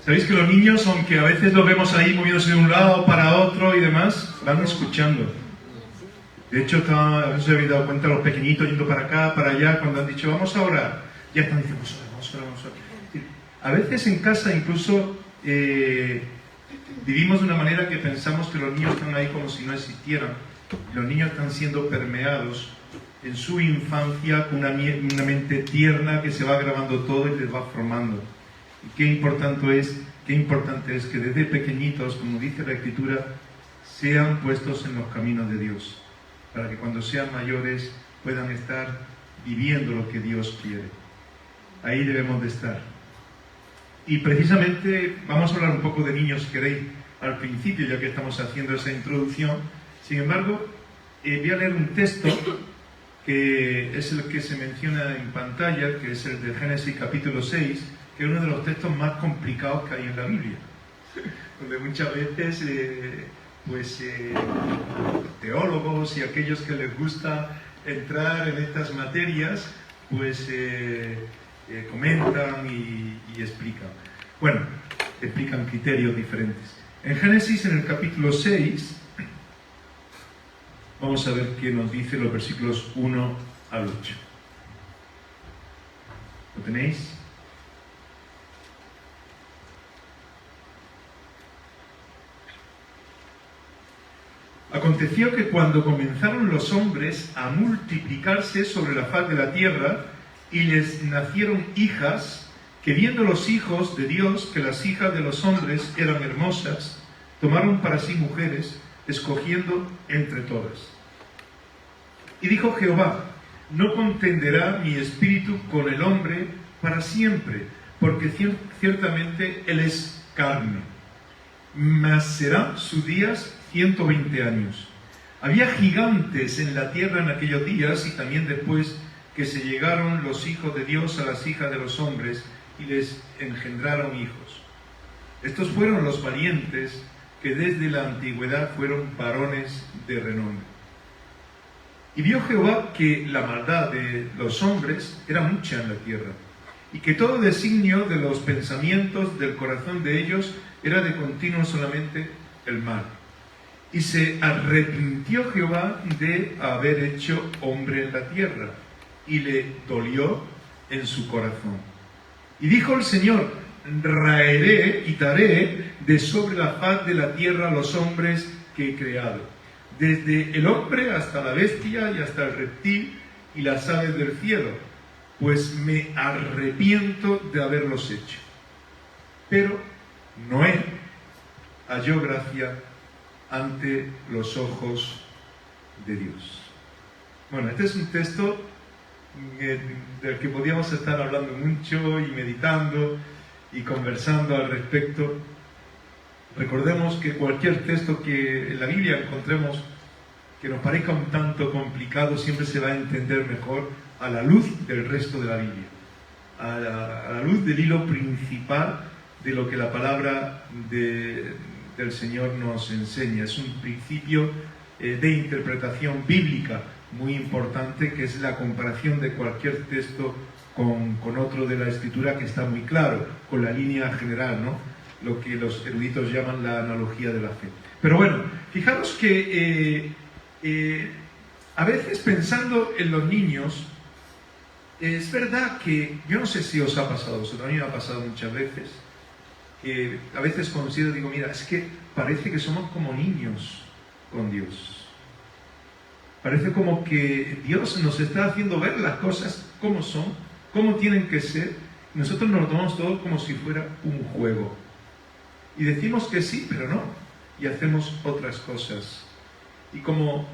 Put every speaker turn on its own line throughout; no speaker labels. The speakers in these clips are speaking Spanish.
Sabéis que los niños, aunque a veces los vemos ahí moviéndose de un lado para otro y demás, van escuchando. De hecho, a veces se habéis dado cuenta los pequeñitos yendo para acá, para allá, cuando han dicho vamos a orar, ya están diciendo vamos a orar, vamos a orar. A veces en casa incluso vivimos de una manera que pensamos que los niños están ahí como si no existieran. Los niños están siendo permeados en su infancia con una mente tierna que se va grabando todo y les va formando. Y qué importante es que desde pequeñitos, como dice la Escritura, sean puestos en los caminos de Dios, para que cuando sean mayores puedan estar viviendo lo que Dios quiere. Ahí debemos de estar. Y precisamente vamos a hablar un poco de niños, si queréis, al principio, ya que estamos haciendo esa introducción. Sin embargo, voy a leer un texto que es el que se menciona en pantalla, que es el de Génesis capítulo 6, que es uno de los textos más complicados que hay en la Biblia, donde muchas veces teólogos y aquellos que les gusta entrar en estas materias, pues comentan y explican. Bueno, explican criterios diferentes. En Génesis, en el capítulo 6, vamos a ver qué nos dice los versículos 1 al 8. ¿Lo tenéis? Aconteció que cuando comenzaron los hombres a multiplicarse sobre la faz de la tierra y les nacieron hijas, que viendo los hijos de Dios que las hijas de los hombres eran hermosas, tomaron para sí mujeres, escogiendo entre todas. Y dijo Jehová: no contenderá mi espíritu con el hombre para siempre, porque ciertamente él es carne, mas serán sus días 120 años. Había gigantes en la tierra en aquellos días, y también después que se llegaron los hijos de Dios a las hijas de los hombres y les engendraron hijos. Estos fueron los valientes que desde la antigüedad fueron varones de renombre. Y vio Jehová que la maldad de los hombres era mucha en la tierra, y que todo designio de los pensamientos del corazón de ellos era de continuo solamente el mal. Y se arrepintió Jehová de haber hecho hombre en la tierra, y le dolió en su corazón. Y dijo el Señor: raeré, quitaré de sobre la faz de la tierra los hombres que he creado, desde el hombre hasta la bestia y hasta el reptil y las aves del cielo, pues me arrepiento de haberlos hecho. Pero Noé halló gracia ante los ojos de Dios. Bueno, este es un texto del que podíamos estar hablando mucho y meditando y conversando al respecto. Recordemos que cualquier texto que en la Biblia encontremos que nos parezca un tanto complicado siempre se va a entender mejor a la luz del resto de la Biblia, a la luz del hilo principal de lo que la palabra del Señor nos enseña. Es un principio de interpretación bíblica muy importante, que es la comparación de cualquier texto con otro de la Escritura, que está muy claro, con la línea general, ¿no? Lo que los eruditos llaman la analogía de la fe. Pero bueno, fijaros que a veces pensando en los niños, es verdad que, yo no sé si os ha pasado, a mí me ha pasado muchas veces, que a veces considero, digo, mira, es que parece que somos como niños con Dios. Parece como que Dios nos está haciendo ver las cosas como son, como tienen que ser. Nosotros nos lo tomamos todo como si fuera un juego. Y decimos que sí, pero no. Y hacemos otras cosas. Y como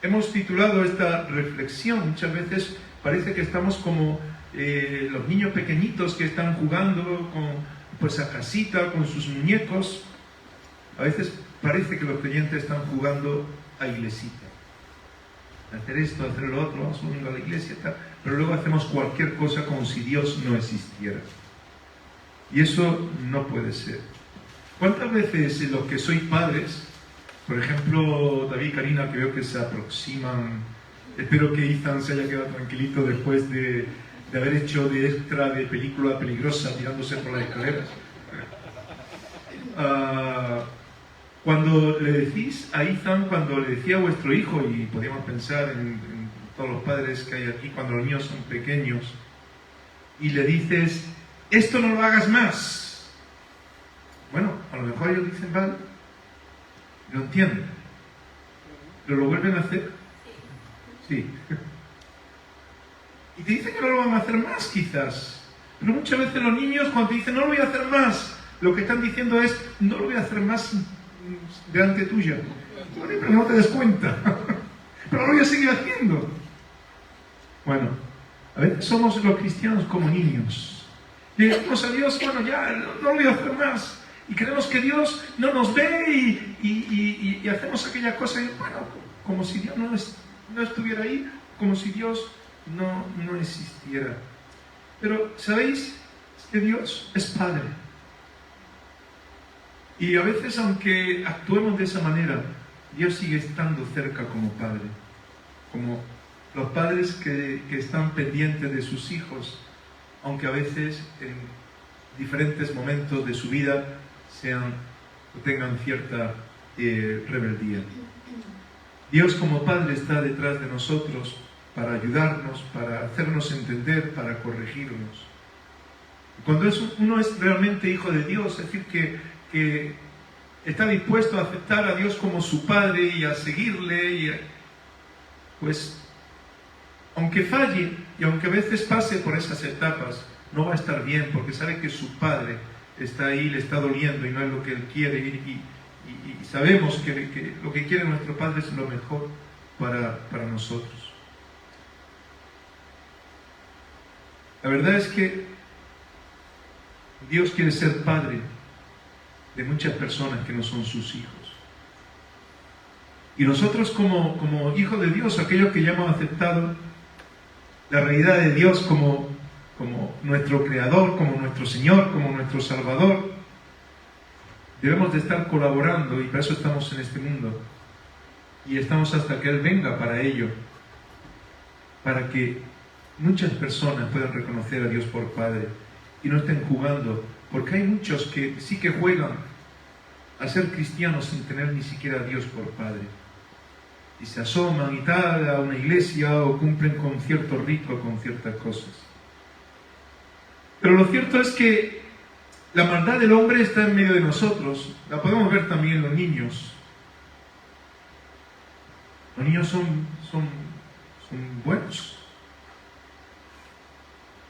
hemos titulado esta reflexión, muchas veces parece que estamos como los niños pequeñitos que están jugando pues a casita, con sus muñecos. A veces parece que los creyentes están jugando a iglesita. Hacer esto, hacer lo otro, vamos a la iglesia, tal, pero luego hacemos cualquier cosa como si Dios no existiera. Y eso no puede ser. ¿Cuántas veces los que sois padres, por ejemplo, David y Karina, que veo que se aproximan, espero que Ethan se haya quedado tranquilito después de haber hecho de extra de película peligrosa tirándose por las escaleras? cuando le decís a Ethan, cuando le decía a vuestro hijo, y podríamos pensar en todos los padres que hay aquí, cuando los niños son pequeños, y le dices, esto no lo hagas más. Bueno, a lo mejor ellos dicen, vale, lo entienden, pero lo vuelven a hacer. Sí. Y te dicen que no lo van a hacer más, quizás. Pero muchas veces los niños, cuando te dicen no lo voy a hacer más, lo que están diciendo es, no lo voy a hacer más delante tuya. Vale, pero no te des cuenta. Pero lo voy a seguir haciendo. Bueno, a veces somos los cristianos como niños. Le decimos a Dios, bueno, ya, no lo voy a hacer más. Y creemos que Dios no nos ve y hacemos aquella cosa, y, bueno, como si Dios no estuviera ahí, como si Dios no existiera. Pero, ¿sabéis? Es que Dios es Padre. Y a veces, aunque actuemos de esa manera, Dios sigue estando cerca como Padre. Como los padres que están pendientes de sus hijos, aunque a veces en diferentes momentos de su vida tengan cierta rebeldía. Dios como Padre está detrás de nosotros para ayudarnos, para hacernos entender, para corregirnos. Cuando uno es realmente hijo de Dios, es decir, que está dispuesto a aceptar a Dios como su Padre y a seguirle, pues, aunque falle y aunque a veces pase por esas etapas, no va a estar bien, porque sabe que su Padre está ahí, le está doliendo y no es lo que Él quiere, y sabemos que lo que quiere nuestro Padre es lo mejor para nosotros. La verdad es que Dios quiere ser Padre de muchas personas que no son sus hijos. Y nosotros como hijos de Dios, aquellos que ya hemos aceptado la realidad de Dios como nuestro Creador, como nuestro Señor, como nuestro Salvador, debemos de estar colaborando, y para eso estamos en este mundo. Y estamos hasta que Él venga para ello, para que muchas personas puedan reconocer a Dios por Padre y no estén jugando, porque hay muchos que sí que juegan a ser cristianos sin tener ni siquiera a Dios por Padre. Y se asoman y tal a una iglesia o cumplen con cierto rito, con ciertas cosas. Pero lo cierto es que la maldad del hombre está en medio de nosotros. La podemos ver también en los niños. Los niños son buenos.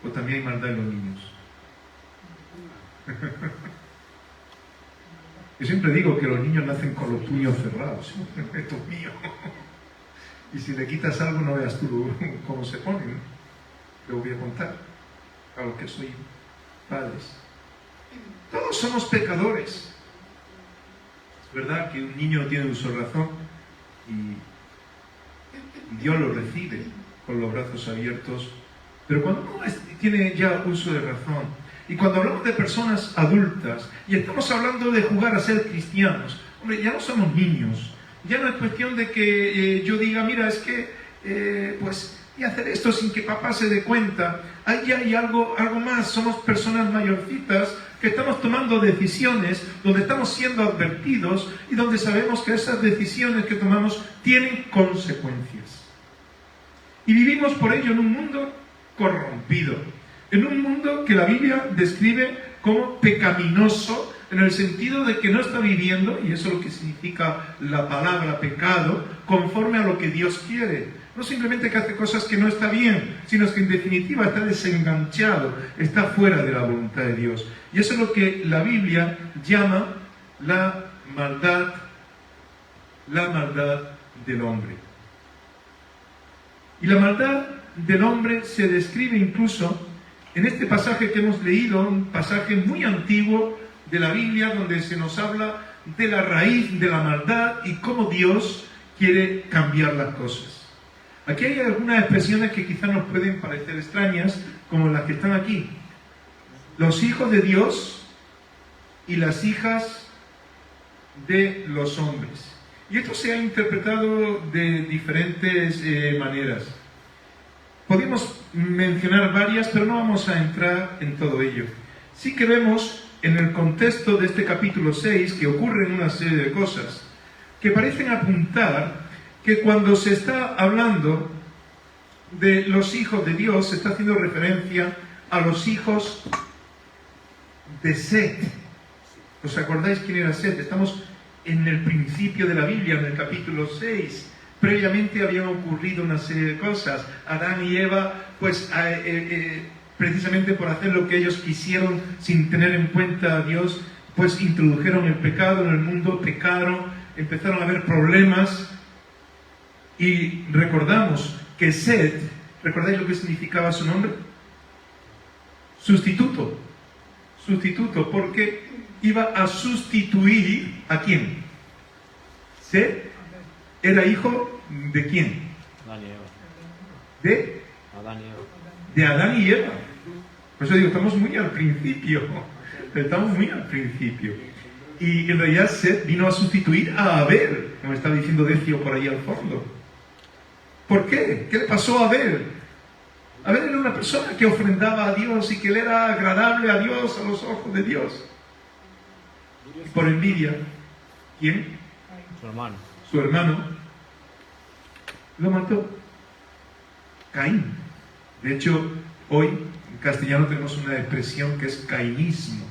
O también hay maldad en los niños. Yo siempre digo que los niños nacen con los puños cerrados. Esto es mío. Y si le quitas algo, no veas tú cómo se ponen. Lo voy a contar a los que soy padres. Todos somos pecadores. Es verdad que un niño tiene uso de razón y Dios lo recibe con los brazos abiertos. Pero cuando uno tiene ya uso de razón, y cuando hablamos de personas adultas, y estamos hablando de jugar a ser cristianos, hombre, ya no somos niños. Ya no es cuestión de que yo diga, mira, es que, pues, y hacer esto sin que papá se dé cuenta. Ahí hay algo más. Somos personas mayorcitas que estamos tomando decisiones, donde estamos siendo advertidos y donde sabemos que esas decisiones que tomamos tienen consecuencias. Y vivimos por ello en un mundo corrompido, en un mundo que la Biblia describe como pecaminoso, en el sentido de que no está viviendo, y eso es lo que significa la palabra pecado, conforme a lo que Dios quiere. No simplemente que hace cosas que no está bien, sino que en definitiva está desenganchado, está fuera de la voluntad de Dios. Y eso es lo que la Biblia llama la maldad del hombre. Y la maldad del hombre se describe incluso en este pasaje que hemos leído, un pasaje muy antiguo de la Biblia, donde se nos habla de la raíz de la maldad y cómo Dios quiere cambiar las cosas. Aquí hay algunas expresiones que quizás nos pueden parecer extrañas, como las que están aquí. Los hijos de Dios y las hijas de los hombres. Y esto se ha interpretado de diferentes maneras. Podemos mencionar varias, pero no vamos a entrar en todo ello. Sí que vemos en el contexto de este capítulo 6 que ocurren una serie de cosas que parecen apuntar que cuando se está hablando de los hijos de Dios se está haciendo referencia a los hijos de Set. ¿Os acordáis quién era Set? Estamos en el principio de la Biblia, en el capítulo 6. Previamente habían ocurrido una serie de cosas. Adán y Eva, pues precisamente por hacer lo que ellos quisieron sin tener en cuenta a Dios, pues introdujeron el pecado en el mundo, pecaron, empezaron a haber problemas. Y recordamos que Set, ¿recordáis lo que significaba su nombre? Sustituto. Sustituto, porque iba a sustituir ¿a quién? Set era hijo ¿de quién?
Adán y Eva.
De
Adán y Eva.
De Adán y Eva. Por eso digo, estamos muy al principio. Estamos muy al principio. Y en realidad Set vino a sustituir a Abel, como estaba diciendo Decio por ahí al fondo. ¿Por qué? ¿Qué le pasó a Abel? Abel era una persona que ofrendaba a Dios y que le era agradable a Dios, a los ojos de Dios. Y por envidia, ¿quién?
Su hermano.
Su hermano lo mató. Caín. De hecho, hoy en castellano tenemos una expresión que es cainismo,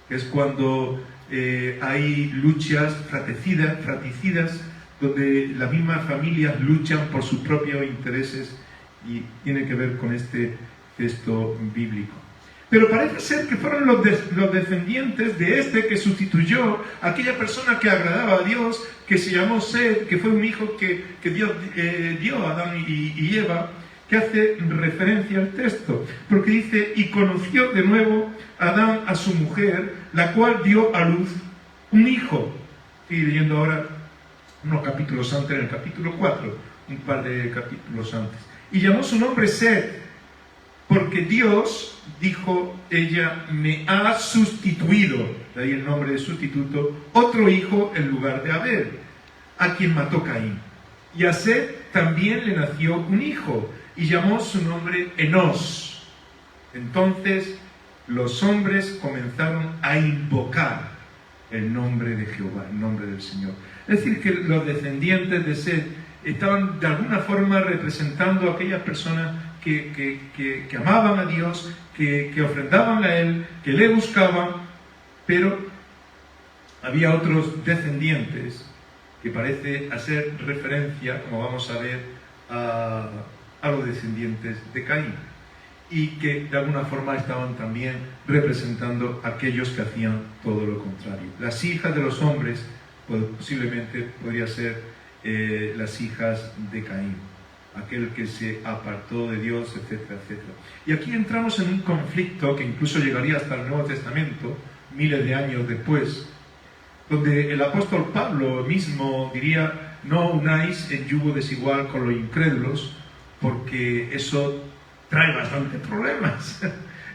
que es cuando hay luchas fratricidas, donde las mismas familias luchan por sus propios intereses y tiene que ver con este texto bíblico. Pero parece ser que fueron los descendientes de este que sustituyó a aquella persona que agradaba a Dios, que se llamó Set, que fue un hijo que Dios dio a Adán y Eva, que hace referencia al texto, porque dice, y conoció de nuevo Adán a su mujer, la cual dio a luz un hijo. Estoy leyendo ahora unos capítulos antes, en el capítulo 4, un par de capítulos antes. Y llamó su nombre Set, porque Dios, dijo ella, me ha sustituido, de ahí el nombre de sustituto, otro hijo en lugar de Abel, a quien mató Caín. Y a Set también le nació un hijo, y llamó su nombre Enos. Entonces los hombres comenzaron a invocar el nombre de Jehová, el nombre del Señor. Es decir, que los descendientes de Set estaban de alguna forma representando a aquellas personas que amaban a Dios, que ofrendaban a Él, que le buscaban, pero había otros descendientes que parece hacer referencia, como vamos a ver, a los descendientes de Caín, y que de alguna forma estaban también representando a aquellos que hacían todo lo contrario. Las hijas de los hombres, pues, posiblemente podría ser las hijas de Caín, aquel que se apartó de Dios, etcétera, etcétera. Y aquí entramos en un conflicto que incluso llegaría hasta el Nuevo Testamento, miles de años después, donde el apóstol Pablo mismo diría, no unáis en yugo desigual con los incrédulos, porque eso trae bastantes problemas,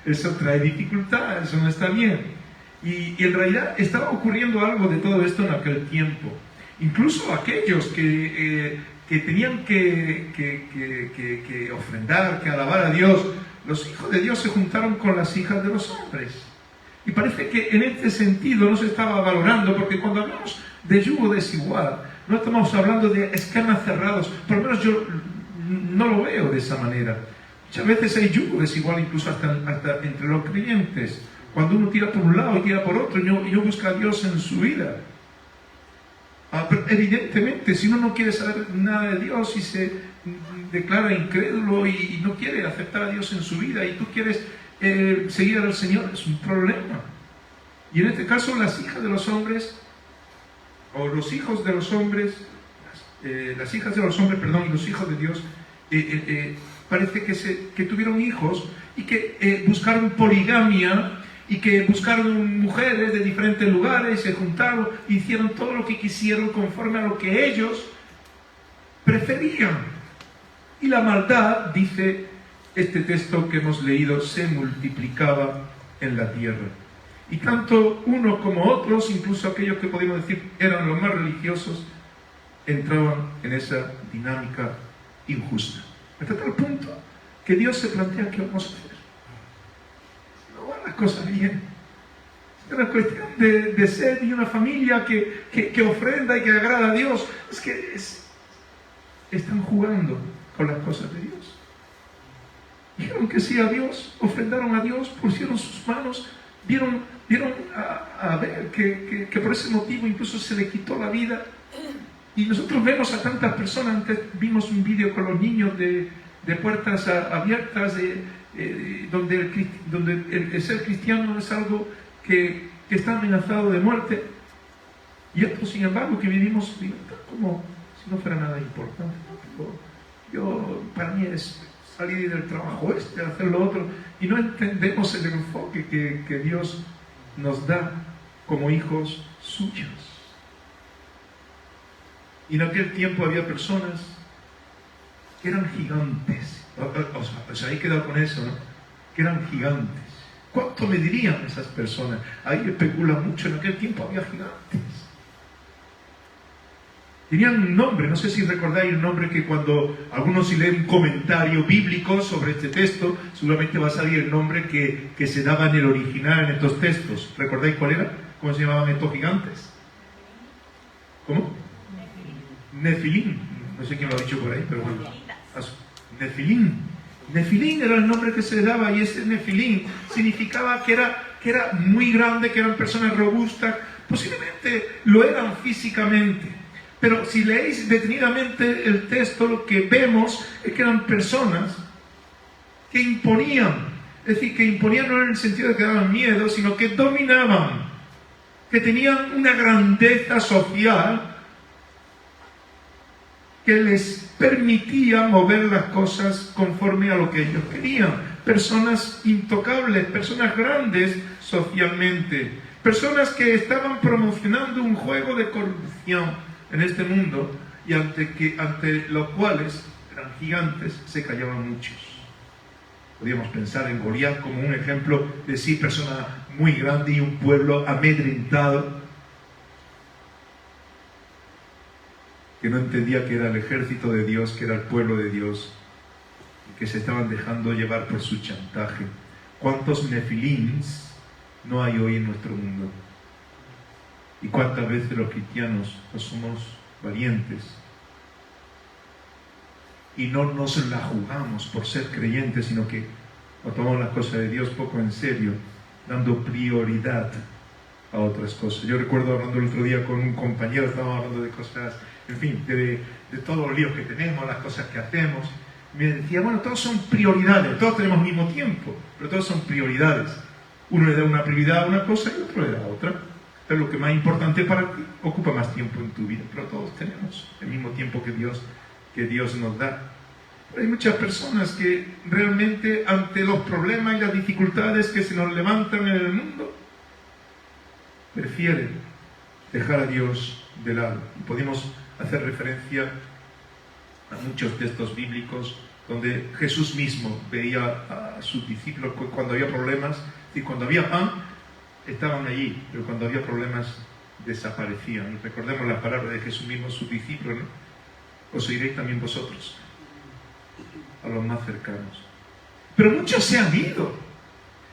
eso trae dificultad, eso no está bien. Y en realidad estaba ocurriendo algo de todo esto en aquel tiempo. Incluso aquellos que tenían que ofrendar, que alabar a Dios, los hijos de Dios se juntaron con las hijas de los hombres. Y parece que en este sentido no se estaba valorando, porque cuando hablamos de yugo desigual, no estamos hablando de esquemas cerrados, por lo menos yo no lo veo de esa manera. Muchas veces hay yugo desigual incluso hasta entre los creyentes, cuando uno tira por un lado y tira por otro y no busca a Dios en su vida. Pero evidentemente, si uno no quiere saber nada de Dios y se declara incrédulo y no quiere aceptar a Dios en su vida y tú quieres seguir al Señor, es un problema. Y en este caso las hijas de los hombres, o los hijos de los hombres, las hijas de los hombres, perdón, y los hijos de Dios, parece que tuvieron hijos y que buscaron poligamia y que buscaron mujeres de diferentes lugares, se juntaron, hicieron todo lo que quisieron conforme a lo que ellos preferían. Y la maldad, dice este texto que hemos leído, se multiplicaba en la tierra. Y tanto uno como otros, incluso aquellos que podemos decir eran los más religiosos, entraban en esa dinámica injusta. Hasta tal punto que Dios se plantea qué vamos a hacer. No van las cosas bien. Es una cuestión de ser y una familia que ofrenda y que agrada a Dios. Es que están jugando con las cosas de Dios. Dijeron que sí a Dios, ofrendaron a Dios, pusieron sus manos, vieron a ver que por ese motivo incluso se le quitó la vida. Y nosotros vemos a tantas personas. Antes vimos un vídeo con los niños de puertas abiertas, donde el ser cristiano es algo que está amenazado de muerte. Y otros, sin embargo, que vivimos como si no fuera nada importante. Para mí es salir del trabajo hacer lo otro, y no entendemos el enfoque que Dios nos da como hijos suyos. Y en aquel tiempo había personas que eran gigantes. O sea, hay que dar con eso, ¿no? Que eran gigantes. ¿Cuánto me dirían esas personas? Ahí especula mucho. En aquel tiempo había gigantes. Tenían un nombre. No sé si recordáis el nombre, que cuando algunos si leen un comentario bíblico sobre este texto, seguramente va a salir el nombre que se daba en el original en estos textos. ¿Recordáis cuál era? ¿Cómo se llamaban estos gigantes? ¿Cómo? Nefilim. No sé quién lo ha dicho por ahí, pero bueno. Nefilim. Nefilim era el nombre que se le daba, y ese Nefilim significaba que era muy grande, que eran personas robustas. Posiblemente lo eran físicamente, pero si leéis detenidamente el texto, lo que vemos es que eran personas que imponían. Es decir, que imponían no en el sentido de que daban miedo, sino que dominaban, que tenían una grandeza social que les permitía mover las cosas conforme a lo que ellos querían. Personas intocables, personas grandes socialmente, personas que estaban promocionando un juego de corrupción en este mundo, y ante los cuales eran gigantes, se callaban muchos. Podríamos pensar en Goliat como un ejemplo de sí, persona muy grande y un pueblo amedrentado, que no entendía que era el ejército de Dios, que era el pueblo de Dios, y que se estaban dejando llevar por su chantaje. ¿Cuántos nefilins no hay hoy en nuestro mundo? ¿Y cuántas veces los cristianos no somos valientes y no nos la jugamos por ser creyentes, sino que nos tomamos las cosas de Dios poco en serio, dando prioridad a otras cosas? Yo recuerdo hablando el otro día con un compañero, estábamos hablando de cosas, en fin, de todos los líos que tenemos, las cosas que hacemos. Me decía, bueno, todos son prioridades, todos tenemos el mismo tiempo, pero todos son prioridades. Uno le da una prioridad a una cosa y otro le da a otra. Pero lo que más importante para ti ocupa más tiempo en tu vida, pero todos tenemos el mismo tiempo que Dios nos da. Pero hay muchas personas que realmente, ante los problemas y las dificultades que se nos levantan en el mundo, prefieren dejar a Dios de lado. Y podemos hacer referencia a muchos textos bíblicos donde Jesús mismo veía a sus discípulos cuando había problemas, y cuando había pan estaban allí, pero cuando había problemas desaparecían. Y recordemos las palabras de Jesús mismo a sus discípulos, ¿no? Os oiréis también vosotros a los más cercanos. Pero muchos se han ido.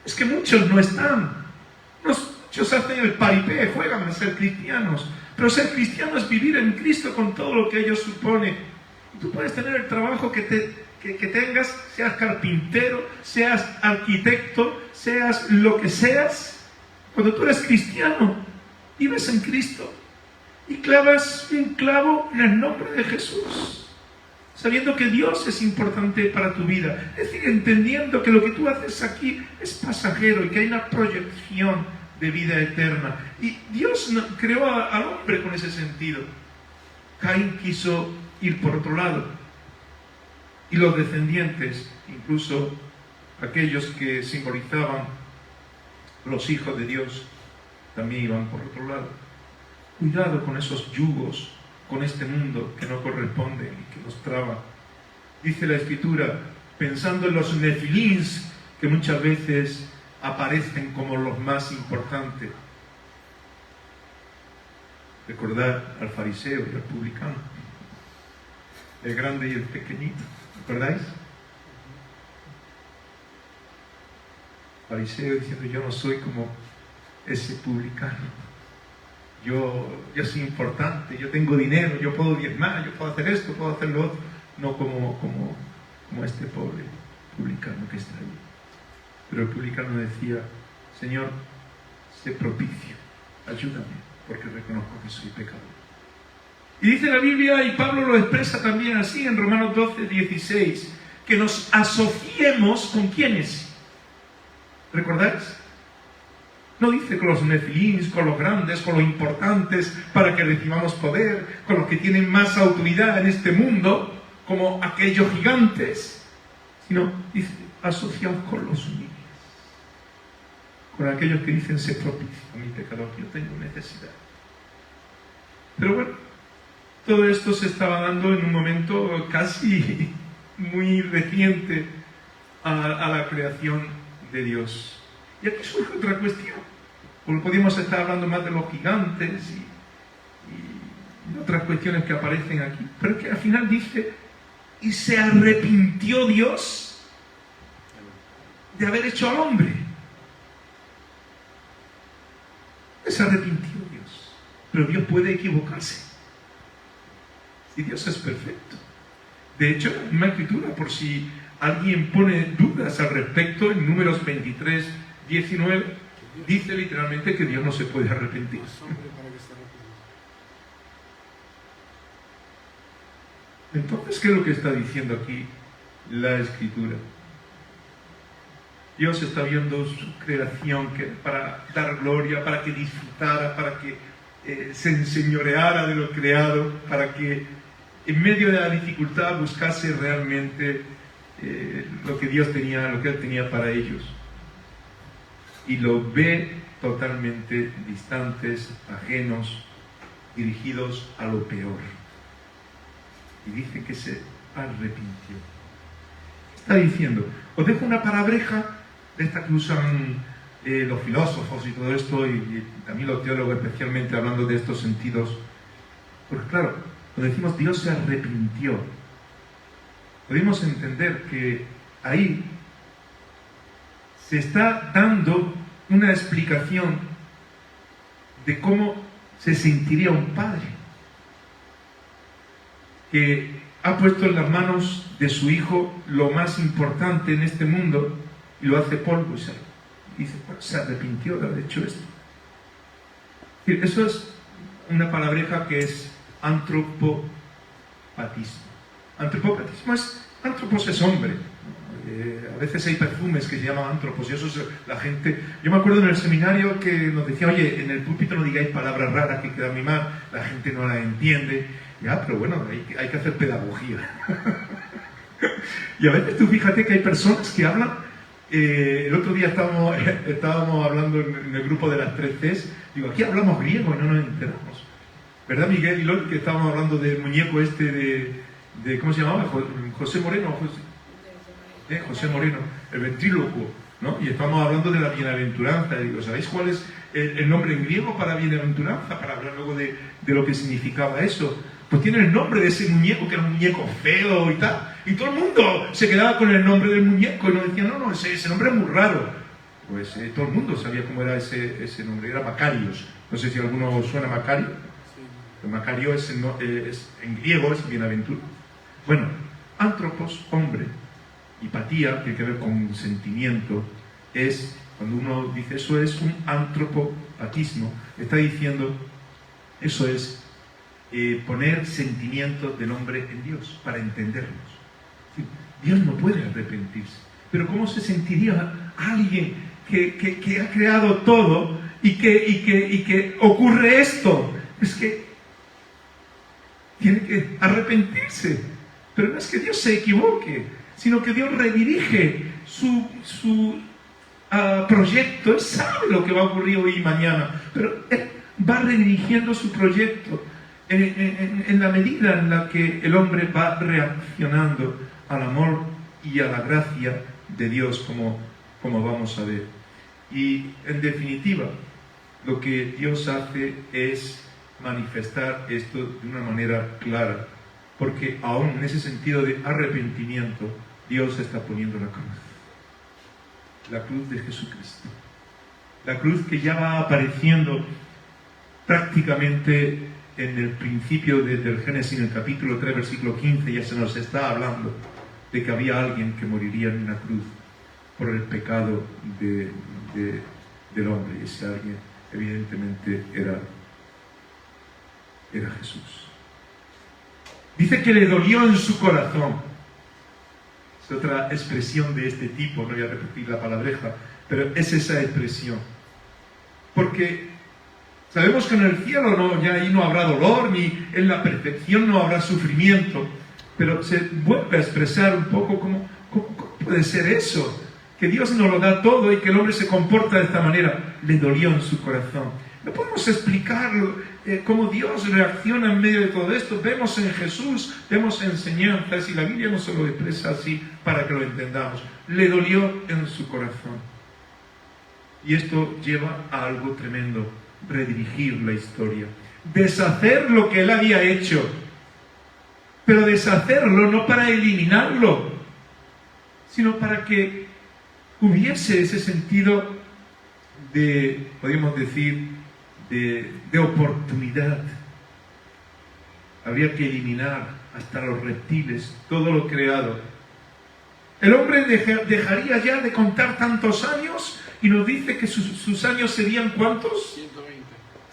Es que muchos no están. Muchos hacen el paripé, juegan a ser cristianos. Pero ser cristiano es vivir en Cristo con todo lo que ello supone. Y tú puedes tener el trabajo que tengas, seas carpintero, seas arquitecto, seas lo que seas. Cuando tú eres cristiano, vives en Cristo y clavas un clavo en el nombre de Jesús, sabiendo que Dios es importante para tu vida. Es decir, entendiendo que lo que tú haces aquí es pasajero y que hay una proyección de vida eterna. Y Dios creó al hombre con ese sentido. Caín quiso ir por otro lado, y los descendientes, incluso aquellos que simbolizaban los hijos de Dios, también iban por otro lado. Cuidado con esos yugos, con este mundo que no corresponde y que nos traba. Dice la Escritura, pensando en los nefilins, que muchas veces aparecen como los más importantes. Recordad al fariseo y al publicano, el grande y el pequeñito, ¿recordáis? Fariseo diciendo, yo no soy como ese publicano. Yo soy importante, yo tengo dinero, yo puedo diezmar, yo puedo hacer esto, puedo hacer lo otro. No como este pobre publicano que está allí. Pero el publicano decía: Señor, sé propicio, ayúdame, porque reconozco que soy pecador. Y dice la Biblia, y Pablo lo expresa también así en Romanos 12, 16, que nos asociemos con ¿quiénes? ¿Recordáis? No dice con los nefilins, con los grandes, con los importantes, para que recibamos poder, con los que tienen más autoridad en este mundo, como aquellos gigantes, sino dice, asociados con los humildes, con aquellos que dicen: sé propicio a mi pecador, yo tengo necesidad. Pero bueno, todo esto se estaba dando en un momento casi muy reciente a la creación de Dios. Y aquí surge otra cuestión, porque podríamos estar hablando más de los gigantes y otras cuestiones que aparecen aquí, pero es que al final dice: y se arrepintió Dios de haber hecho al hombre. Se arrepintió Dios, pero Dios puede equivocarse, y Dios es perfecto. De hecho, en una escritura, por si alguien pone dudas al respecto, en Números 23, 19, dice literalmente que Dios no se puede arrepentir. Entonces, ¿qué es lo que está diciendo aquí la Escritura? Dios está viendo su creación para dar gloria, para que disfrutara, para que se enseñoreara de lo creado, para que en medio de la dificultad buscase realmente lo que Dios tenía, lo que Él tenía para ellos. Y lo ve totalmente distantes, ajenos, dirigidos a lo peor. Y dice que se arrepintió. Está diciendo, os dejo una palabreja de esta que usan los filósofos y todo esto, y también los teólogos, especialmente hablando de estos sentidos. Porque claro, cuando decimos Dios se arrepintió, podemos entender que ahí se está dando una explicación de cómo se sentiría un padre que ha puesto en las manos de su hijo lo más importante en este mundo y lo hace polvo y dice: bueno, se arrepintió de haber hecho esto. Eso es una palabreja que es antropopatismo. Antropopatismo antropos es hombre. A veces hay perfumes que se llaman antropos y eso es la gente. Yo me acuerdo en el seminario que nos decía: oye, en el púlpito no digáis palabras raras que quedan muy mal, la gente no las entiende. Ya, pero bueno, hay que hacer pedagogía. Y a veces tú fíjate que hay personas que hablan. El otro día estábamos hablando en el grupo de las 3 Cs. Digo, aquí hablamos griego y no nos enteramos. ¿Verdad, Miguel y Loli, que estábamos hablando del muñeco este de ¿cómo se llamaba? José Moreno. José Moreno, el ventrílocuo, ¿no? Y estamos hablando de la bienaventuranza. Y digo, ¿sabéis cuál es el nombre en griego para bienaventuranza? Para hablar luego de lo que significaba eso. Pues tiene el nombre de ese muñeco, que era un muñeco feo y tal. Y todo el mundo se quedaba con el nombre del muñeco y nos decían: no, ese nombre es muy raro. Pues todo el mundo sabía cómo era ese nombre, era Macarios. No sé si alguno os suena Macario. Sí. Macario en griego es bienaventurado. Bueno, antropos, hombre. Hipatía, tiene que ver con sentimiento, es, cuando uno dice eso, es un antropopatismo. Está diciendo, eso es poner sentimientos del hombre en Dios, para entenderlos. Dios no puede arrepentirse. Pero ¿cómo se sentiría alguien que ha creado todo y que ocurre esto? Es que tiene que arrepentirse. Pero no es que Dios se equivoque, sino que Dios redirige su proyecto. Él sabe lo que va a ocurrir hoy y mañana, pero Él va redirigiendo su proyecto en la medida en la que el hombre va reaccionando al amor y a la gracia de Dios, como vamos a ver. Y en definitiva, lo que Dios hace es manifestar esto de una manera clara, porque aún en ese sentido de La cruz que ya va apareciendo prácticamente en el principio del Génesis, en el capítulo 3, versículo 15, ya se nos está hablando de que había alguien que moriría en una cruz por el pecado del hombre, y ese alguien evidentemente era Jesús. Dice que le dolió en su corazón. Es otra expresión de este tipo, no voy a repetir la palabreja, pero es esa expresión. Porque sabemos que en el cielo ya ahí no habrá dolor, ni en la perfección no habrá sufrimiento, pero se vuelve a expresar un poco cómo puede ser eso, que Dios nos lo da todo y que el hombre se comporta de esta manera. Le dolió en su corazón. No podemos explicar cómo Dios reacciona en medio de todo esto. Vemos en Jesús, vemos enseñanzas, y la Biblia no se lo expresa así para que lo entendamos. Le dolió en su corazón. Y esto lleva a algo tremendo: redirigir la historia, deshacer lo que él había hecho, pero deshacerlo no para eliminarlo, sino para que hubiese ese sentido de, podríamos decir, de oportunidad. Habría que eliminar hasta los reptiles, todo lo creado. El hombre dejaría ya de contar tantos años, y nos dice que sus años serían ¿cuántos?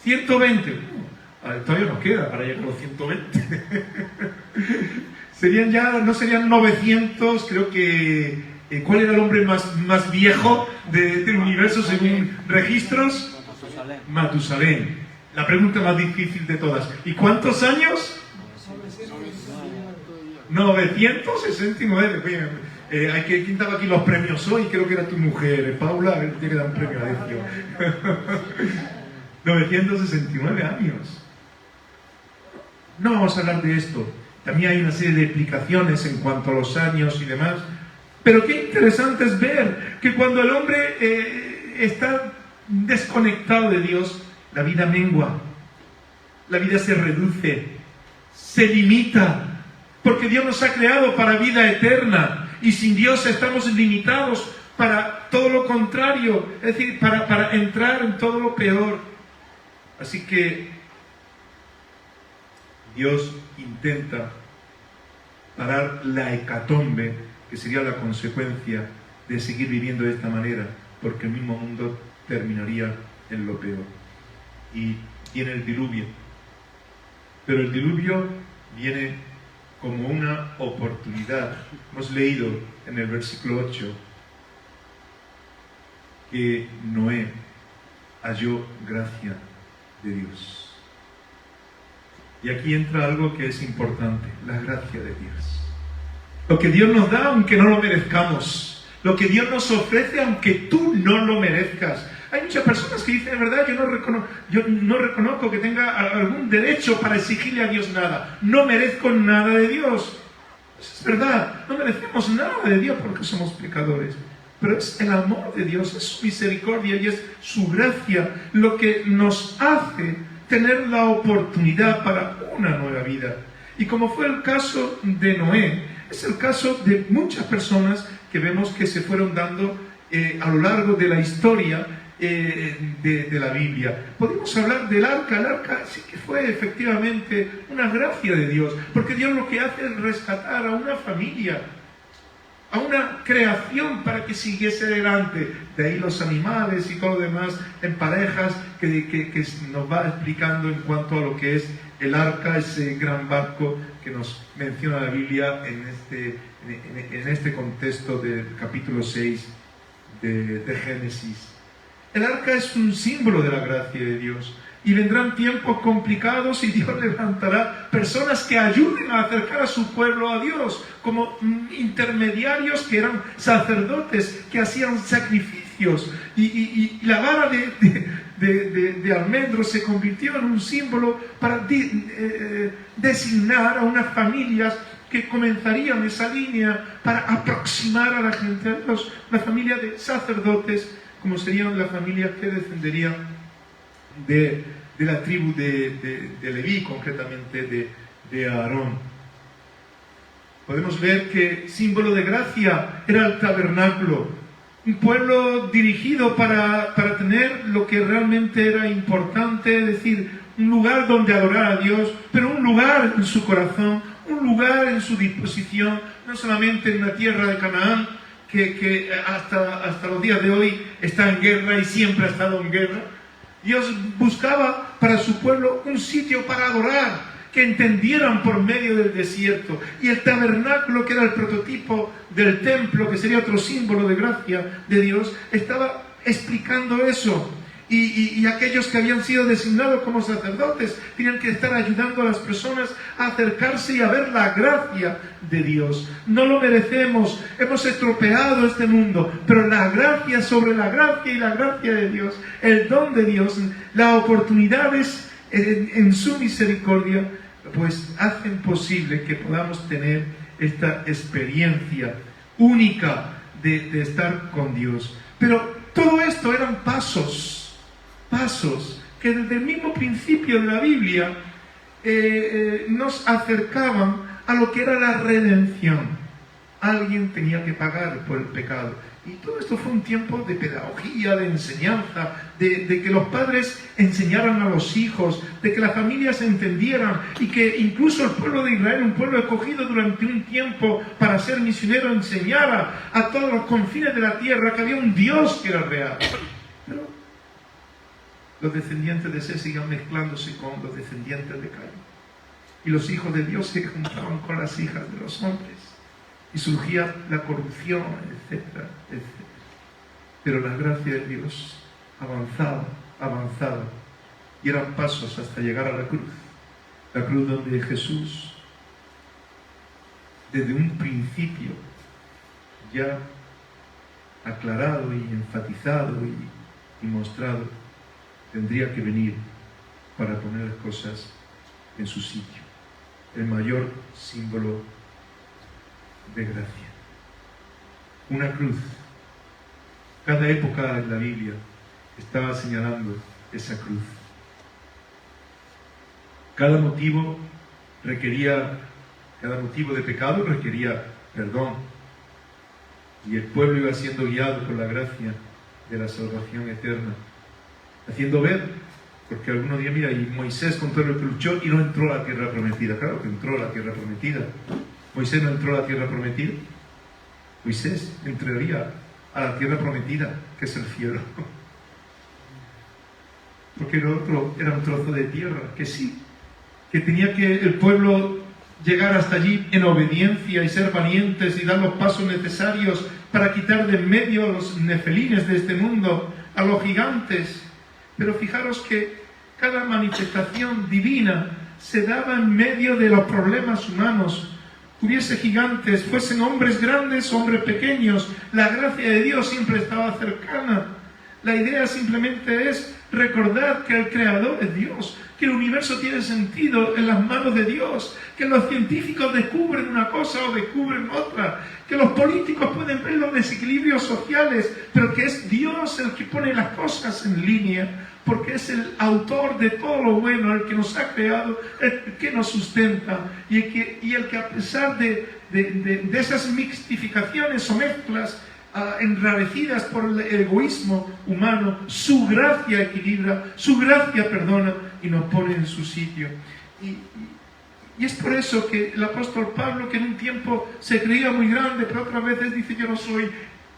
120. Todavía nos queda para llegar a los 120. No serían 900, creo que... ¿Cuál era el hombre más viejo del universo según registros? Matusalén. La pregunta más difícil de todas. ¿Y cuántos años? 969. ¿Quién estaba aquí los premios hoy? Creo que era tu mujer, Paula. A ver, tiene que dar un premio a Decio. 969 años. No vamos a hablar de esto. También hay una serie de explicaciones en cuanto a los años y demás. Pero qué interesante es ver que cuando el hombre está desconectado de Dios, la vida mengua, la vida se reduce, se limita, porque Dios nos ha creado para vida eterna, y sin Dios estamos limitados para todo lo contrario, es decir, para entrar en todo lo peor. Así que Dios intenta parar la hecatombe, que sería la consecuencia de seguir viviendo de esta manera, porque el mismo mundo terminaría en lo peor. Y viene el diluvio. Pero el diluvio viene como una oportunidad. Hemos leído en el versículo 8 que Noé halló gracia de Dios. Y aquí entra algo que es importante: la gracia de Dios. Lo que Dios nos da aunque no lo merezcamos. Lo que Dios nos ofrece aunque tú no lo merezcas. Hay muchas personas que dicen, verdad, yo no reconozco que tenga algún derecho para exigirle a Dios nada. No merezco nada de Dios. Es verdad, no merecemos nada de Dios porque somos pecadores. Pero es el amor de Dios, es su misericordia y es su gracia lo que nos hace tener la oportunidad para una nueva vida. Y como fue el caso de Noé, es el caso de muchas personas que vemos que se fueron dando a lo largo de la historia de la Biblia. Podemos hablar del arca. El arca sí que fue efectivamente una gracia de Dios, porque Dios lo que hace es rescatar a una familia, a una creación para que siguiese adelante. De ahí los animales y todo lo demás en parejas que nos va explicando en cuanto a lo que es el arca, ese gran barco que nos menciona la Biblia en este contexto del capítulo 6 de Génesis. El arca es un símbolo de la gracia de Dios. Y vendrán tiempos complicados y Dios levantará personas que ayuden a acercar a su pueblo a Dios, como intermediarios que eran sacerdotes, que hacían sacrificios. Y la vara de almendro se convirtió en un símbolo para designar a unas familias que comenzarían esa línea para aproximar a la gente a Dios. Una familia de sacerdotes, como serían las familias que descenderían de la tribu de Leví, concretamente de Aarón. Podemos ver que símbolo de gracia era el tabernáculo. un pueblo dirigido para tener lo que realmente era importante, es decir, un lugar donde adorar a Dios, pero un lugar en su corazón, un lugar en su disposición, no solamente en la tierra de Canaán, que hasta los días de hoy está en guerra y siempre ha estado en guerra. Dios buscaba para su pueblo un sitio para adorar, que entendieran por medio del desierto. Y el tabernáculo, que era el prototipo del templo, que sería otro símbolo de gracia de Dios, estaba explicando eso. Y aquellos que habían sido designados como sacerdotes tenían que estar ayudando a las personas a acercarse y a ver la gracia de Dios. No lo merecemos, hemos estropeado este mundo, pero la gracia sobre la gracia y la gracia de Dios, el don de Dios, las oportunidades en su misericordia, pues hacen posible que podamos tener esta experiencia única de estar con Dios. Pero todo esto eran pasos que desde el mismo principio de la Biblia nos acercaban a lo que era la redención. Alguien tenía que pagar por el pecado. Y todo esto fue un tiempo de pedagogía, de enseñanza, de que los padres enseñaran a los hijos, de que las familias se entendieran, y que incluso el pueblo de Israel, un pueblo escogido durante un tiempo para ser misionero, enseñara a todos los confines de la tierra que había un Dios que era real. Pero los descendientes de Seth seguían mezclándose con los descendientes de Caín. Y los hijos de Dios se juntaban con las hijas de los hombres. Y surgía la corrupción, etcétera, etcétera. Pero la gracia de Dios avanzaba. Y eran pasos hasta llegar a la cruz. La cruz donde Jesús, desde un principio, ya aclarado y enfatizado y mostrado, tendría que venir para poner las cosas en su sitio. El mayor símbolo de gracia. Una cruz. Cada época en la Biblia estaba señalando esa cruz. Cada motivo de pecado requería perdón. Y el pueblo iba siendo guiado por la gracia de la salvación eterna. Haciendo ver, porque algunos días, mira, y Moisés con todo lo que luchó y no entró a la tierra prometida. Claro que entró a la tierra prometida. Moisés no entró a la tierra prometida. Moisés entraría a la tierra prometida, que es el cielo. Porque el otro era un trozo de tierra, que sí, que tenía que el pueblo llegar hasta allí en obediencia y ser valientes y dar los pasos necesarios para quitar de en medio a los nefelines de este mundo, a los gigantes. Pero fijaros que cada manifestación divina se daba en medio de los problemas humanos. Hubiese gigantes, fuesen hombres grandes o hombres pequeños, la gracia de Dios siempre estaba cercana. La idea simplemente es recordar que el Creador es Dios, que el universo tiene sentido en las manos de Dios, que los científicos descubren una cosa o descubren otra, que los políticos pueden ver los desequilibrios sociales, pero que es Dios el que pone las cosas en línea, porque es el autor de todo lo bueno, el que nos ha creado, el que nos sustenta, y el que a pesar de esas mixtificaciones o mezclas enrarecidas por el egoísmo humano, su gracia equilibra, su gracia perdona y nos pone en su sitio. Y es por eso que el apóstol Pablo, que en un tiempo se creía muy grande, pero otras veces dice: yo no soy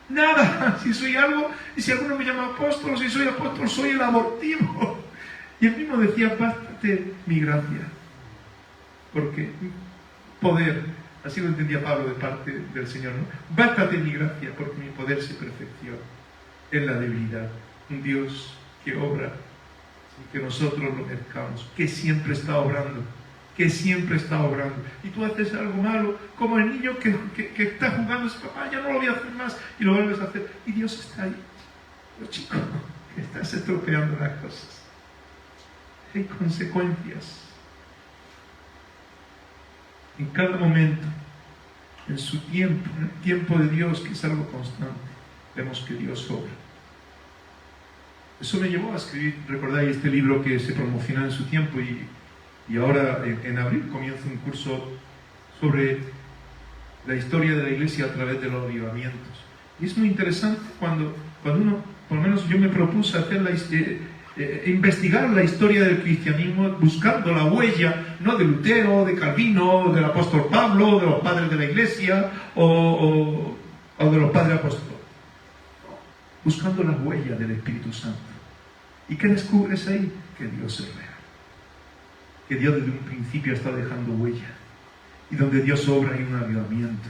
nada, si soy algo, y si alguno me llama apóstol, si soy apóstol, soy el abortivo. Y él mismo decía: bástate mi gracia, porque poder, así lo entendía Pablo de parte del Señor, ¿no? Bástate mi gracia, porque mi poder se perfecciona en la debilidad. Un Dios que obra sin que nosotros lo merezcamos, que siempre está obrando, y tú haces algo malo, como el niño que está jugando, dice: papá, ya no lo voy a hacer más, y lo vuelves a hacer, y Dios está ahí. Pero chico, que estás estropeando las cosas. Hay consecuencias en cada momento, en su tiempo, en el tiempo de Dios, que es algo constante. Vemos que Dios obra. Eso me llevó a escribir, recordáis, este libro que se promocionó en su tiempo, y ahora en abril comienzo un curso sobre la historia de la Iglesia a través de los avivamientos. Y es muy interesante cuando uno, por lo menos yo me propuse hacer investigar la historia del cristianismo buscando la huella, no de Lutero, de Calvino, del apóstol Pablo, de los padres de la iglesia o de los padres apóstoles. Buscando la huella del Espíritu Santo. ¿Y qué descubres ahí? Que Dios es real. Que Dios desde un principio está dejando huella. Y donde Dios obra hay un avivamiento.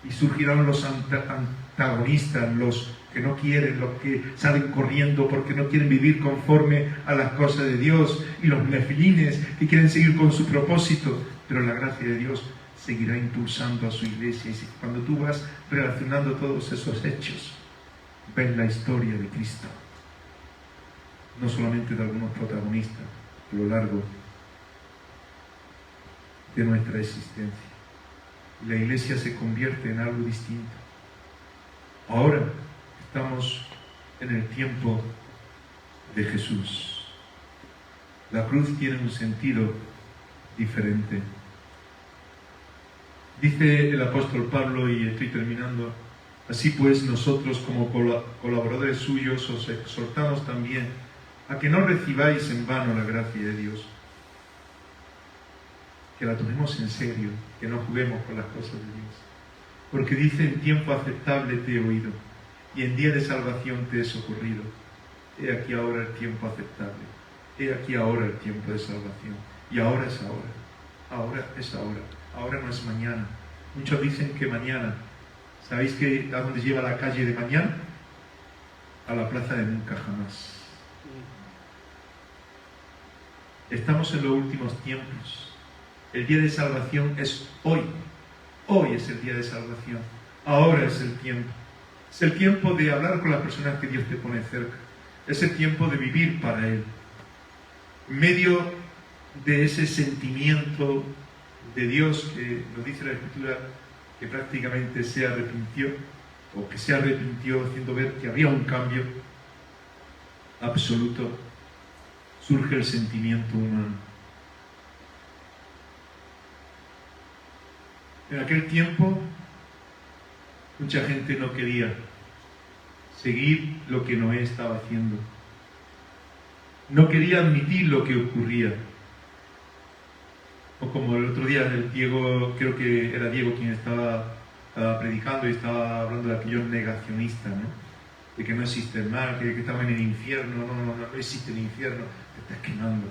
Y surgirán los antagonistas, los que no quieren, los que salen corriendo porque no quieren vivir conforme a las cosas de Dios, y los nefilines que quieren seguir con su propósito, pero la gracia de Dios seguirá impulsando a su iglesia. Y cuando tú vas relacionando todos esos hechos, ves la historia de Cristo, no solamente de algunos protagonistas a lo largo de nuestra existencia. La iglesia se convierte en algo distinto. Ahora estamos en el tiempo de Jesús. La cruz tiene un sentido diferente. Dice el apóstol Pablo, y estoy terminando: así pues nosotros como colaboradores suyos os exhortamos también a que no recibáis en vano la gracia de Dios, que la tomemos en serio, que no juguemos con las cosas de Dios. Porque dice: en tiempo aceptable te he oído, y en día de salvación te he socorrido. He aquí ahora el tiempo aceptable, he aquí ahora el tiempo de salvación. Y ahora es ahora, ahora es ahora, ahora no es mañana. Muchos dicen que mañana. ¿Sabéis a dónde lleva la calle de mañana? A la plaza de nunca jamás. Estamos en los últimos tiempos. El día de salvación es hoy. Hoy es el día de salvación. Ahora es el tiempo. Es el tiempo de hablar con las personas que Dios te pone cerca. Es el tiempo de vivir para Él. En medio de ese sentimiento de Dios que nos dice la Escritura que prácticamente se arrepintió, o que se arrepintió haciendo ver que había un cambio absoluto, surge el sentimiento humano. En aquel tiempo, mucha gente no quería seguir lo que Noé estaba haciendo. No quería admitir lo que ocurría. O como el otro día Diego, creo que era Diego quien estaba predicando y estaba hablando de aquellos negacionistas, ¿no? De que no existe el mal, que estaban en el infierno. No existe el infierno, te estás quemando.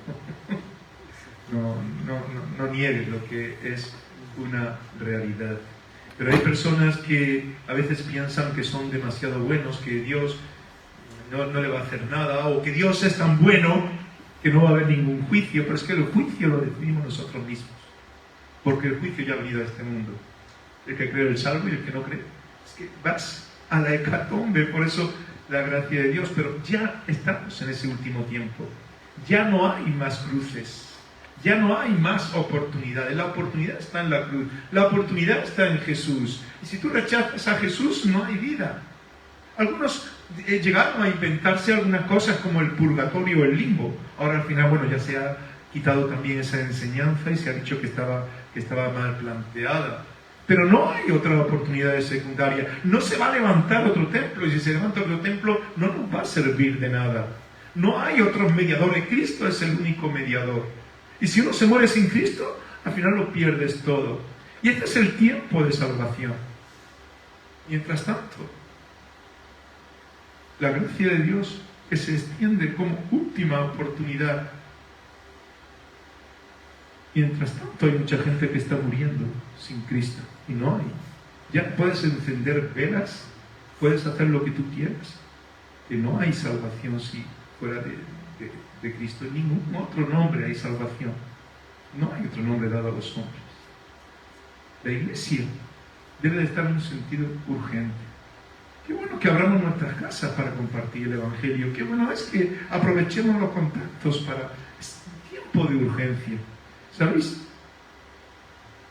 No niegues lo que es una realidad. Pero hay personas que a veces piensan que son demasiado buenos, que Dios no le va a hacer nada, o que Dios es tan bueno que no va a haber ningún juicio. Pero es que el juicio lo decidimos nosotros mismos, porque el juicio ya ha venido a este mundo. El que cree el salvo y el que no cree. Es que vas a la hecatombe. Por eso la gracia de Dios. Pero ya estamos en ese último tiempo. Ya no hay más cruces. Ya no hay más oportunidades. La oportunidad está en la cruz. La oportunidad está en Jesús. Y si tú rechazas a Jesús, no hay vida. Algunos llegaron a inventarse algunas cosas como el purgatorio o el limbo. Ahora al final, bueno, ya se ha quitado también esa enseñanza y se ha dicho que estaba mal planteada. Pero no hay otra oportunidad secundaria. No se va a levantar otro templo, y si se levanta otro templo no nos va a servir de nada. No hay otros mediadores. Cristo es el único mediador. Y si uno se muere sin Cristo, al final lo pierdes todo. Y este es el tiempo de salvación. Mientras tanto, la gracia de Dios que se extiende como última oportunidad. Mientras tanto hay mucha gente que está muriendo sin Cristo. Y no hay. Ya puedes encender velas, puedes hacer lo que tú quieras. Que no hay salvación si fuera de Cristo. En ningún otro nombre hay salvación. No hay otro nombre dado a los hombres. La iglesia debe de estar en un sentido urgente. Qué bueno que abramos nuestras casas para compartir el Evangelio. Qué bueno es que aprovechemos los contactos para este tiempo de urgencia. ¿Sabéis?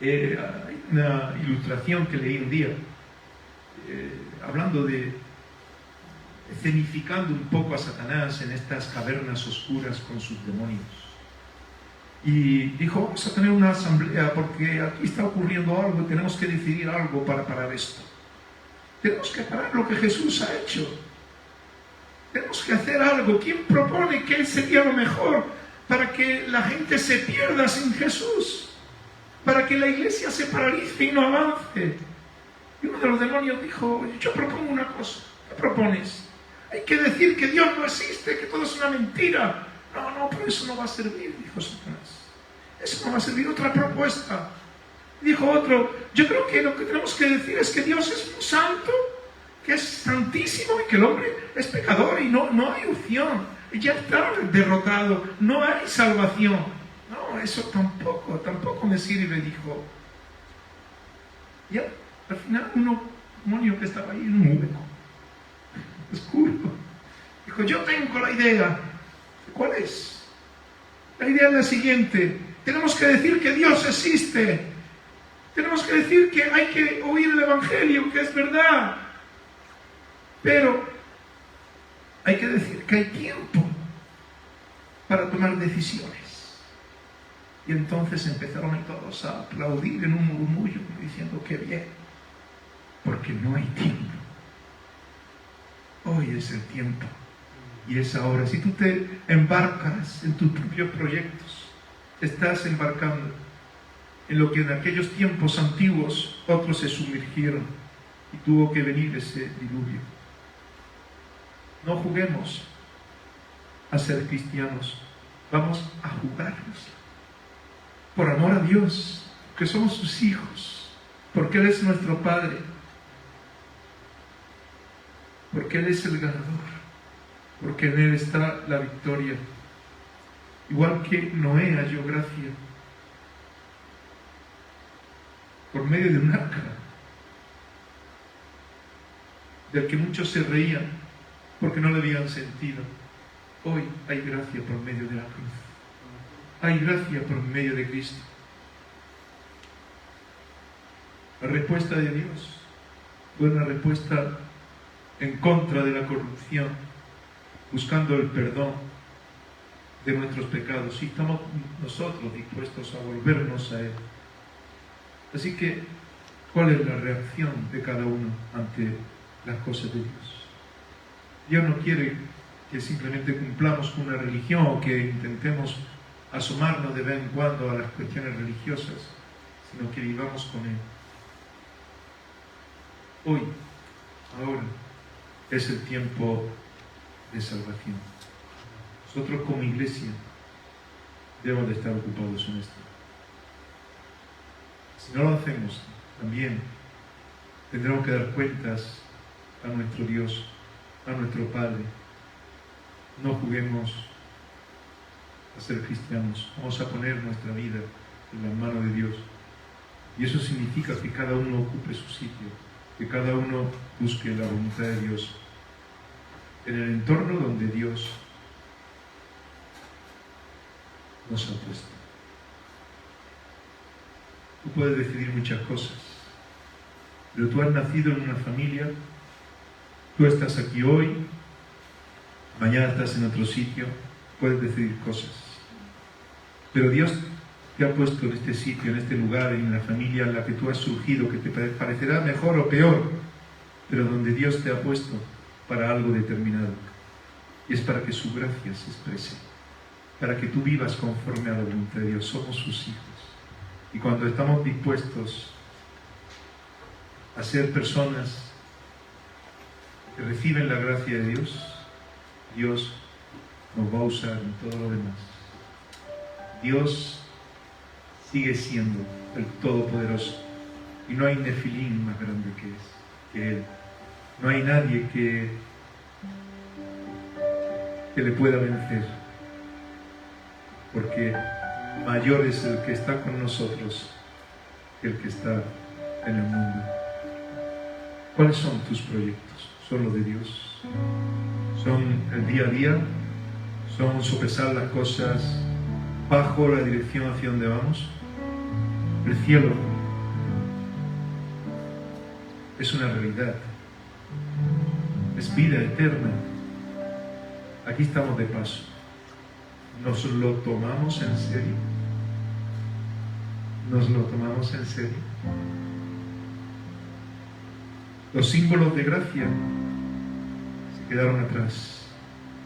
Hay una ilustración que leí un día hablando escenificando un poco a Satanás en estas cavernas oscuras con sus demonios. Y dijo: vamos a tener una asamblea porque aquí está ocurriendo algo y tenemos que decidir algo para parar esto. Tenemos que parar lo que Jesús ha hecho. Tenemos que hacer algo. ¿Quién propone que sería lo mejor para que la gente se pierda sin Jesús? Para que la iglesia se paralice y no avance. Y uno de los demonios dijo, yo propongo una cosa. ¿Qué propones? Hay que decir que Dios no existe, que todo es una mentira. No, pero eso no va a servir, dijo Satanás. Eso no va a servir. Otra propuesta. Dijo otro, yo creo que lo que tenemos que decir es que Dios es un santo, que es santísimo y que el hombre es pecador y no hay opción. Ya está derrotado, no hay salvación. No, eso tampoco me sirve, dijo. Ya, al final un demonio que estaba ahí en un hueco oscuro dijo, yo tengo la idea. ¿Cuál es? La idea es la siguiente: tenemos que decir que Dios existe, tenemos que decir que hay que oír el Evangelio, que es verdad, pero hay que decir que hay tiempo para tomar decisiones. Y entonces empezaron todos a aplaudir en un murmullo diciendo que bien, porque no hay tiempo. Hoy es el tiempo y es ahora. Si tú te embarcas en tus propios proyectos, estás embarcando en lo que en aquellos tiempos antiguos otros se sumergieron y tuvo que venir ese diluvio. No juguemos a ser cristianos, vamos a jugarnos por amor a Dios, que somos sus hijos, porque Él es nuestro Padre, porque Él es el ganador, porque en Él está la victoria. Igual que Noé halló gracia por medio de un arca, del que muchos se reían porque no le habían sentido. Hoy hay gracia por medio de la cruz. Hay gracia por medio de Cristo. La respuesta de Dios fue una respuesta en contra de la corrupción, buscando el perdón de nuestros pecados, y estamos nosotros dispuestos a volvernos a Él. Así que, ¿cuál es la reacción de cada uno ante las cosas de Dios? Dios no quiere que simplemente cumplamos con una religión o que intentemos asomarnos de vez en cuando a las cuestiones religiosas, sino que vivamos con Él. Hoy, ahora, es el tiempo de salvación. Nosotros como iglesia debemos de estar ocupados en esto. Si no lo hacemos, también tendremos que dar cuentas a nuestro Dios, a nuestro Padre. No juguemos a ser cristianos. Vamos a poner nuestra vida en la mano de Dios. Y eso significa que cada uno ocupe su sitio, que cada uno busque la voluntad de Dios en el entorno donde Dios nos ha puesto. Tú puedes decidir muchas cosas, pero tú has nacido en una familia, tú estás aquí hoy, mañana estás en otro sitio, puedes decidir cosas. Pero Dios te ha puesto en este sitio, en este lugar, en la familia en la que tú has surgido, que te parecerá mejor o peor, pero donde Dios te ha puesto para algo determinado. Y es para que su gracia se exprese, para que tú vivas conforme a la voluntad de Dios. Somos sus hijos. Y cuando estamos dispuestos a ser personas que reciben la gracia de Dios, Dios nos va a usar en todo lo demás. Dios sigue siendo el Todopoderoso y no hay nefilín más grande que Él. No hay nadie que le pueda vencer, porque mayor es el que está con nosotros que el que está en el mundo. ¿Cuáles son tus proyectos? ¿Son los de Dios? ¿Son el día a día? ¿Son sopesar las cosas bajo la dirección hacia donde vamos? El cielo es una realidad, es vida eterna. Aquí estamos de paso. ¿Nos lo tomamos en serio? ¿Nos lo tomamos en serio? Los símbolos de gracia se quedaron atrás.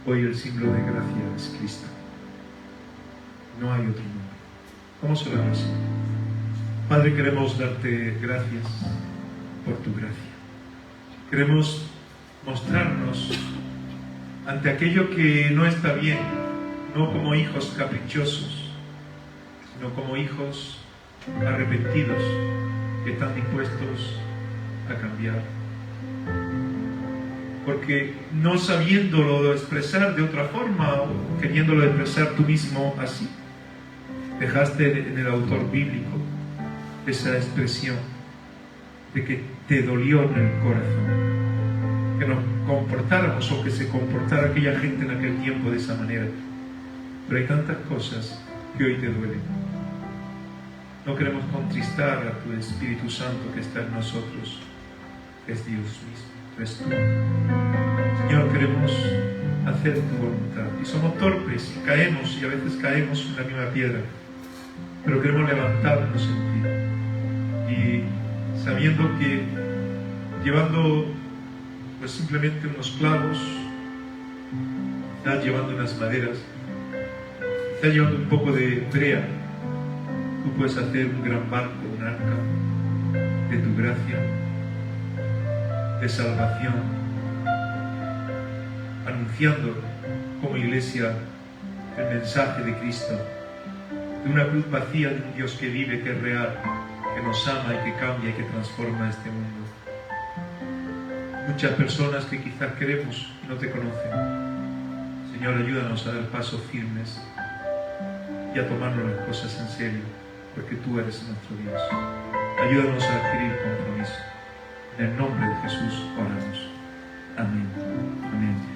Hoy el símbolo de gracia es Cristo. No hay otro nombre. Vamos a orar así. Padre, queremos darte gracias por tu gracia. Queremos mostrarnos ante aquello que no está bien, no como hijos caprichosos, sino como hijos arrepentidos que están dispuestos a cambiar. Porque no sabiéndolo expresar de otra forma o queriéndolo expresar tú mismo así, dejaste en el autor bíblico esa expresión de que te dolió en el corazón que nos comportáramos o que se comportara aquella gente en aquel tiempo de esa manera. Pero hay tantas cosas que hoy te duelen. No queremos contristar a tu Espíritu Santo que está en nosotros, que es Dios mismo, eres tú. Señor, queremos hacer tu voluntad y somos torpes y caemos, y a veces caemos en la misma piedra, pero queremos levantarnos en ti y sabiendo que llevando pues simplemente unos clavos, quizás llevando unas maderas, quizás llevando un poco de brea, tú puedes hacer un gran barco, un arca de tu gracia, de salvación, anunciando como iglesia el mensaje de Cristo, de una cruz vacía, de un Dios que vive, que es real, que nos ama y que cambia y que transforma este mundo. Muchas personas que quizás queremos y no te conocen. Señor, ayúdanos a dar pasos firmes y a tomarnos las cosas en serio, porque tú eres nuestro Dios. Ayúdanos a adquirir compromiso. En el nombre de Jesús oramos. Amén. Amén.